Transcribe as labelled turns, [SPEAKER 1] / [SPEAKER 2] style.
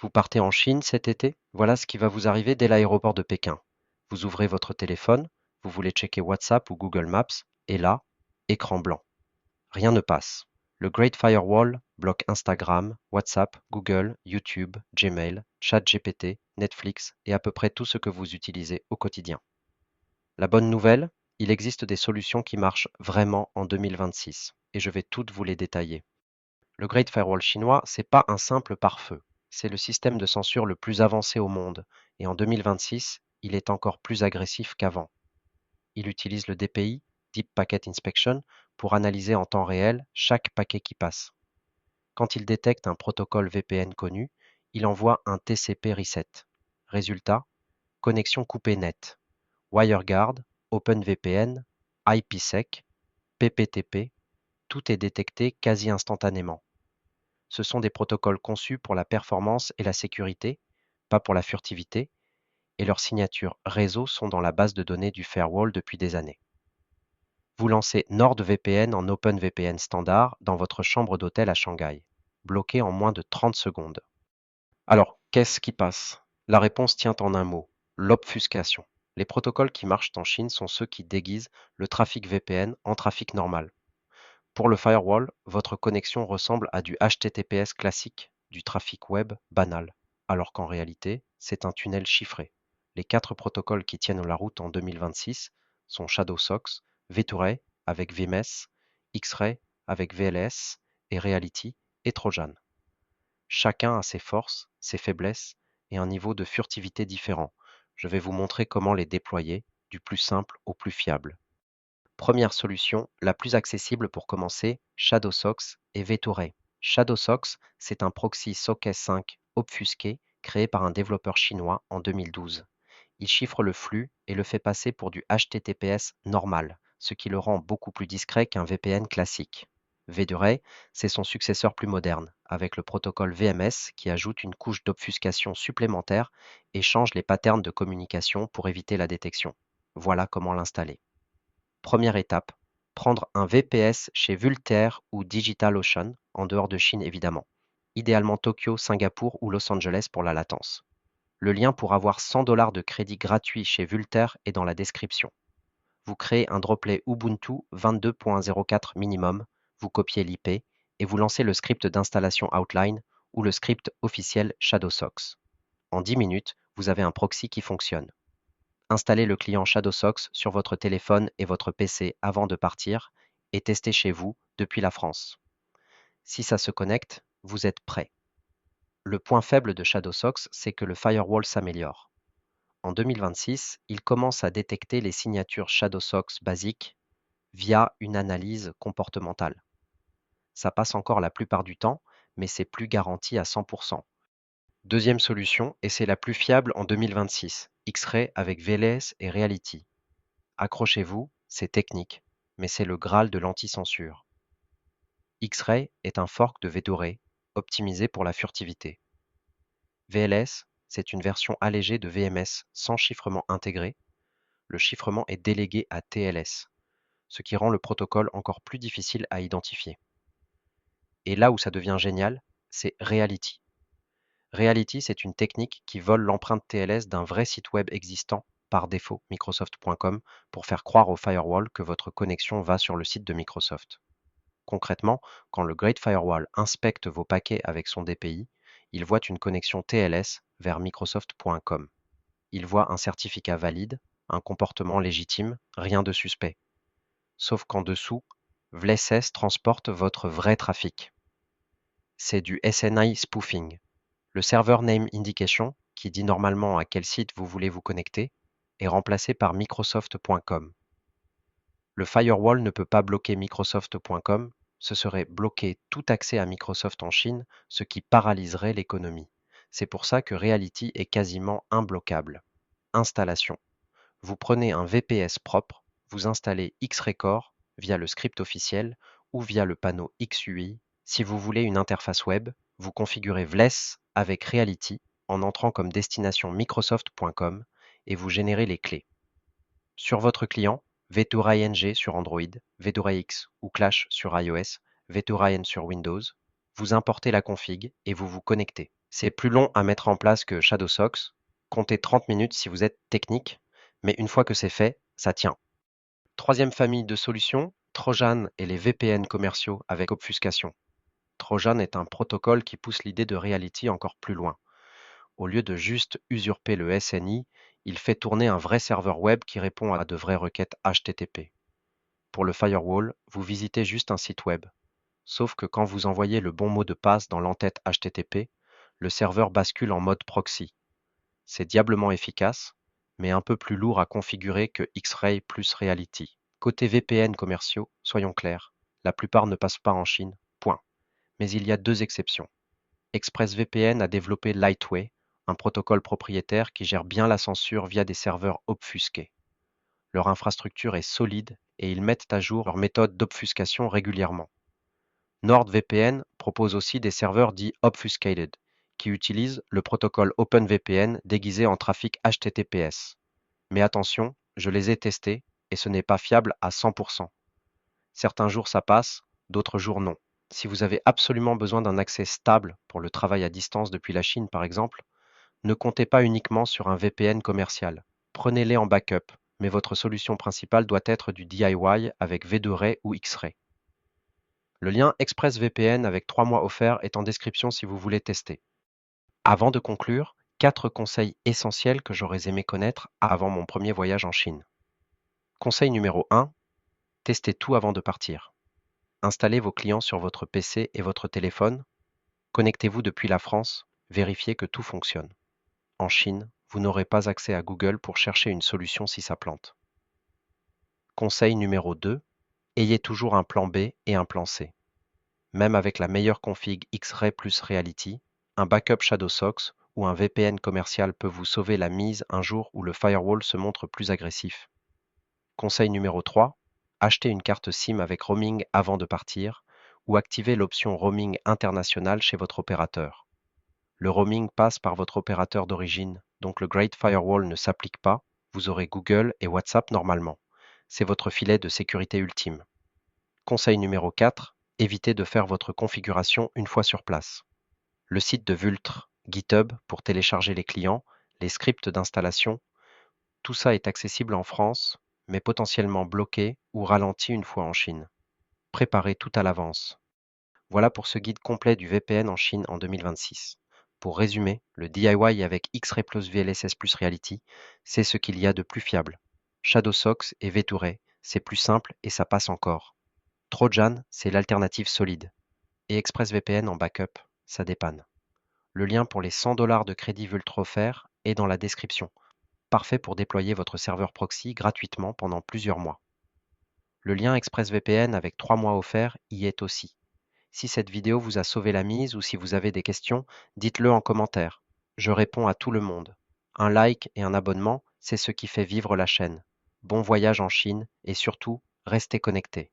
[SPEAKER 1] Vous partez en Chine cet été? Voilà ce qui va vous arriver dès l'aéroport de Pékin. Vous ouvrez votre téléphone, vous voulez checker WhatsApp ou Google Maps, et là, écran blanc. Rien ne passe. Le Great Firewall bloque Instagram, WhatsApp, Google, YouTube, Gmail, ChatGPT, Netflix et à peu près tout ce que vous utilisez au quotidien. La bonne nouvelle, il existe des solutions qui marchent vraiment en 2026 et je vais toutes vous les détailler. Le Great Firewall chinois, c'est pas un simple pare-feu. C'est le système de censure le plus avancé au monde et en 2026, il est encore plus agressif qu'avant. Il utilise le DPI, Deep Packet Inspection, pour analyser en temps réel chaque paquet qui passe. Quand il détecte un protocole VPN connu, il envoie un TCP reset. Résultat, connexion coupée nette. WireGuard, OpenVPN, IPsec, PPTP, tout est détecté quasi instantanément. Ce sont des protocoles conçus pour la performance et la sécurité, pas pour la furtivité, et leurs signatures réseau sont dans la base de données du firewall depuis des années. Vous lancez NordVPN en OpenVPN standard dans votre chambre d'hôtel à Shanghai, bloqué en moins de 30 secondes. Alors, qu'est-ce qui passe? La réponse tient en un mot, l'obfuscation. Les protocoles qui marchent en Chine sont ceux qui déguisent le trafic VPN en trafic normal. Pour le firewall, votre connexion ressemble à du HTTPS classique, du trafic web banal, alors qu'en réalité, c'est un tunnel chiffré. Les 4 protocoles qui tiennent la route en 2026 sont ShadowSox, V2Ray avec VMS, X-Ray avec VLS et Reality et Trojan. Chacun a ses forces, ses faiblesses et un niveau de furtivité différent. Je vais vous montrer comment les déployer, du plus simple au plus fiable. Première solution, la plus accessible pour commencer, ShadowSox et V2Ray. ShadowSox, c'est un proxy Socket 5 obfusqué créé par un développeur chinois en 2012. Il chiffre le flux et le fait passer pour du HTTPS normal, ce qui le rend beaucoup plus discret qu'un VPN classique. V2Ray, c'est son successeur plus moderne, avec le protocole VMS qui ajoute une couche d'obfuscation supplémentaire et change les patterns de communication pour éviter la détection. Voilà comment l'installer. Première étape, prendre un VPS chez Vultr ou DigitalOcean, en dehors de Chine évidemment. Idéalement Tokyo, Singapour ou Los Angeles pour la latence. Le lien pour avoir 100 $ de crédit gratuit chez Vultr est dans la description. Vous créez un droplet Ubuntu 22.04 minimum, vous copiez l'IP et vous lancez le script d'installation Outline ou le script officiel ShadowSox. En 10 minutes, vous avez un proxy qui fonctionne. Installez le client ShadowSox sur votre téléphone et votre PC avant de partir et testez chez vous depuis la France. Si ça se connecte, vous êtes prêt. Le point faible de ShadowSox, c'est que le firewall s'améliore. En 2026, il commence à détecter les signatures ShadowSox basiques via une analyse comportementale. Ça passe encore la plupart du temps, mais c'est plus garanti à 100%. Deuxième solution, et c'est la plus fiable en 2026, X-Ray avec VLS et Reality. Accrochez-vous, c'est technique, mais c'est le Graal de l'anti-censure. X-Ray est un fork de V2Ray, optimisé pour la furtivité. VLS, c'est une version allégée de VMS sans chiffrement intégré. Le chiffrement est délégué à TLS, ce qui rend le protocole encore plus difficile à identifier. Et là où ça devient génial, c'est Reality. Reality, c'est une technique qui vole l'empreinte TLS d'un vrai site web existant, par défaut Microsoft.com, pour faire croire au firewall que votre connexion va sur le site de Microsoft. Concrètement, quand le Great Firewall inspecte vos paquets avec son DPI, il voit une connexion TLS vers Microsoft.com. Il voit un certificat valide, un comportement légitime, rien de suspect. Sauf qu'en dessous, VLSS transporte votre vrai trafic. C'est du SNI spoofing. Le Server Name Indication, qui dit normalement à quel site vous voulez vous connecter, est remplacé par Microsoft.com. Le firewall ne peut pas bloquer Microsoft.com, ce serait bloquer tout accès à Microsoft en Chine, ce qui paralyserait l'économie. C'est pour ça que Reality est quasiment imbloquable. Installation. Vous prenez un VPS propre, vous installez Xrecord via le script officiel ou via le panneau XUI. Si vous voulez une interface web, vous configurez VLS avec Reality en entrant comme destination Microsoft.com et vous générez les clés. Sur votre client, Ventura ING sur Android, Ventura X ou Clash sur iOS, Ventura N sur Windows, vous importez la config et vous vous connectez. C'est plus long à mettre en place que ShadowSocks. Comptez 30 minutes si vous êtes technique, mais une fois que c'est fait, ça tient. Troisième famille de solutions, Trojan et les VPN commerciaux avec obfuscation. Trojan est un protocole qui pousse l'idée de reality encore plus loin. Au lieu de juste usurper le SNI, il fait tourner un vrai serveur web qui répond à de vraies requêtes HTTP. Pour le firewall, vous visitez juste un site web. Sauf que quand vous envoyez le bon mot de passe dans l'entête HTTP, le serveur bascule en mode proxy. C'est diablement efficace, mais un peu plus lourd à configurer que X-Ray plus Reality. Côté VPN commerciaux, soyons clairs, la plupart ne passent pas en Chine, point. Mais il y a deux exceptions. ExpressVPN a développé Lightway, un protocole propriétaire qui gère bien la censure via des serveurs obfusqués. Leur infrastructure est solide et ils mettent à jour leur méthode d'obfuscation régulièrement. NordVPN propose aussi des serveurs dits obfuscated, qui utilisent le protocole OpenVPN déguisé en trafic HTTPS. Mais attention, je les ai testés et ce n'est pas fiable à 100%. Certains jours ça passe, d'autres jours non. Si vous avez absolument besoin d'un accès stable pour le travail à distance depuis la Chine par exemple, ne comptez pas uniquement sur un VPN commercial. Prenez-les en backup, mais votre solution principale doit être du DIY avec V2Ray ou X-Ray. Le lien ExpressVPN avec 3 mois offerts est en description si vous voulez tester. Avant de conclure, 4 conseils essentiels que j'aurais aimé connaître avant mon premier voyage en Chine. Conseil numéro 1, testez tout avant de partir. Installez vos clients sur votre PC et votre téléphone. Connectez-vous depuis la France, vérifiez que tout fonctionne. En Chine, vous n'aurez pas accès à Google pour chercher une solution si ça plante. Conseil numéro 2, ayez toujours un plan B et un plan C. Même avec la meilleure config X-Ray plus Reality, un backup ShadowSocks ou un VPN commercial peut vous sauver la mise un jour où le firewall se montre plus agressif. Conseil numéro 3, achetez une carte SIM avec roaming avant de partir ou activez l'option roaming international chez votre opérateur. Le roaming passe par votre opérateur d'origine, donc le Great Firewall ne s'applique pas, vous aurez Google et WhatsApp normalement. C'est votre filet de sécurité ultime. Conseil numéro 4, évitez de faire votre configuration une fois sur place. Le site de Vultr, GitHub pour télécharger les clients, les scripts d'installation, tout ça est accessible en France, mais potentiellement bloqué ou ralenti une fois en Chine. Préparez tout à l'avance. Voilà pour ce guide complet du VPN en Chine en 2026. Pour résumer, le DIY avec X-Ray plus VLSS plus Reality, c'est ce qu'il y a de plus fiable. ShadowSocks et V2Ray, c'est plus simple et ça passe encore. Trojan, c'est l'alternative solide. Et ExpressVPN en backup, ça dépanne. Le lien pour les 100 $ de crédit Vultr offert est dans la description. Parfait pour déployer votre serveur proxy gratuitement pendant plusieurs mois. Le lien ExpressVPN avec 3 mois offerts y est aussi. Si cette vidéo vous a sauvé la mise ou si vous avez des questions, dites-le en commentaire. Je réponds à tout le monde. Un like et un abonnement, c'est ce qui fait vivre la chaîne. Bon voyage en Chine et surtout, restez connectés.